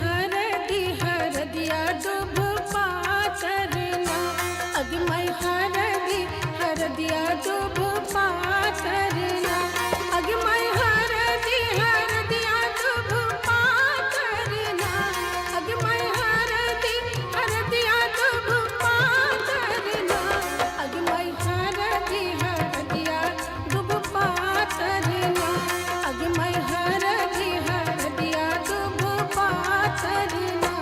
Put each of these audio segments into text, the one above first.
हरदी हरदिया दुब पातरना, अगमई हरदी हरदिया दुब पातरना, अगमई हरदी हरदिया दुब पातरना, अगमई हरदी हरदिया दुब पातरना, अगमई हरदी हरदिया दुब पातरना, अगमई हरदी हरदिया दुब पातरना।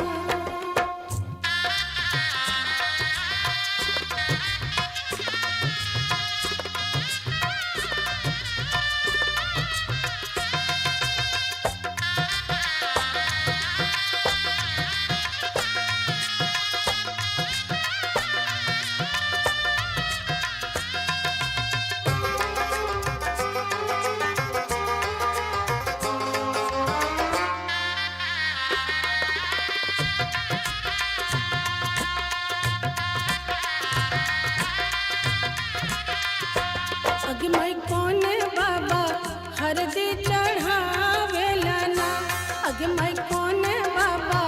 अगमई कोने बाबा हरदी चढ़ावेला ना, अगमई कोने बाबा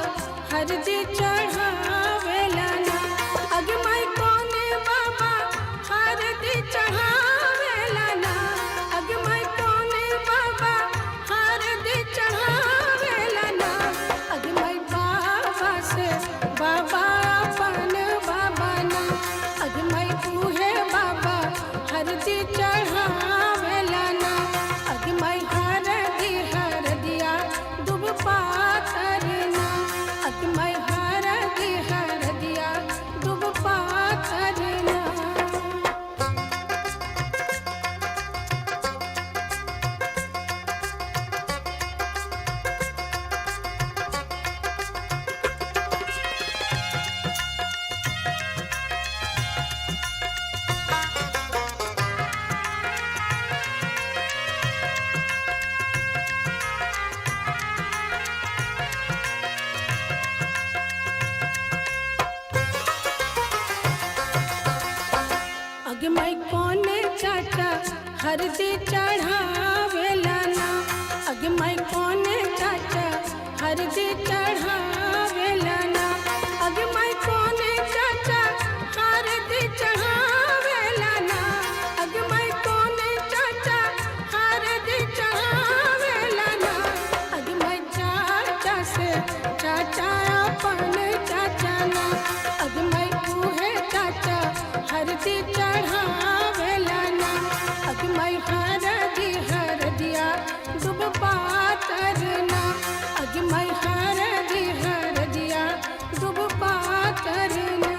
हरदी चढ़ावेला ना, अगमई कोने बाबा हरदी चढ़ावेला ना, अगमई कोने बाबा हरदी चढ़ावेला ना, अगमई बाबा से बाबा अपन बाबा ना, अगमई उहे बाबा हरदी चढ़ावेला ना, अगमई हरदी हरदिया दुब पातरना, अगमई हरदी हरदिया दुब पातरना। अगमई कोने चाचा हरदी चढ़ावेला ना, अगमई कोने चाचा हरदी चढ़ावेला ना, अगमई कोने चाचा हरदी चढ़ावेला ना, अगमई कोने चाचा हरदी चढ़ावेला ना, अगमई चाचा से चाचा अपन चाचा ना, अगमई उहे चाचा हरदी चढ़ावेला ना, अगमई हरदी हरदिया दुब पातरना, अगमई हरदी हरदिया दुब पातरना।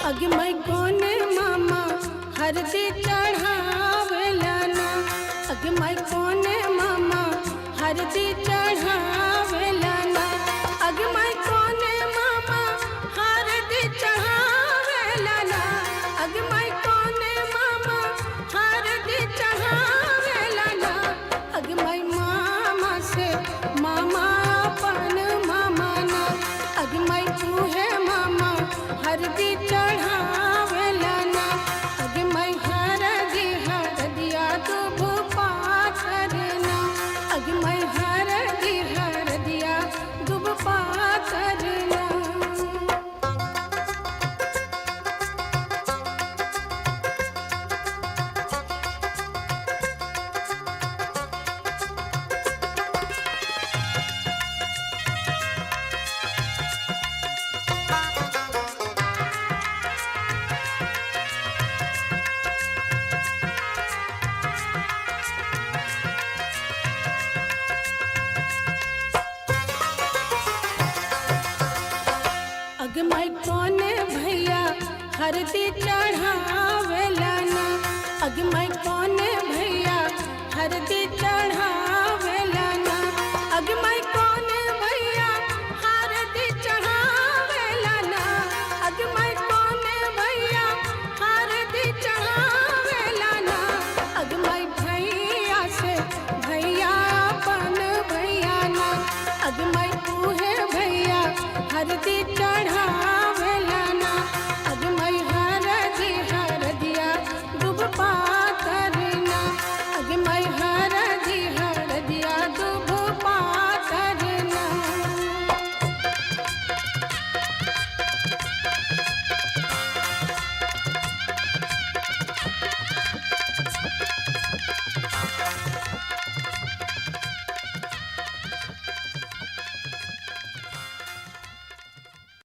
अगमई कोने मामा हरदी चढ़ावेला ना, अगमई कोने मामा हरदी चढ़ावेला ना, अगमई कोने मामा हरदी चढ़ावेला ना, अगमई कोने मामा हरदी चढ़ावेला ना, अगमई मामा से मामा अपन मामा ना, अगमई उहे मामा हरदी चढ़ावेला ना, अगमई हरदी हरदिया दुब पातरना, अगमई हरदी हरदिया दुब पातरना। अगमई कोने भैया हरदी चढ़ावेला ना, अग मैं कौन भैया हरदी चढ़ा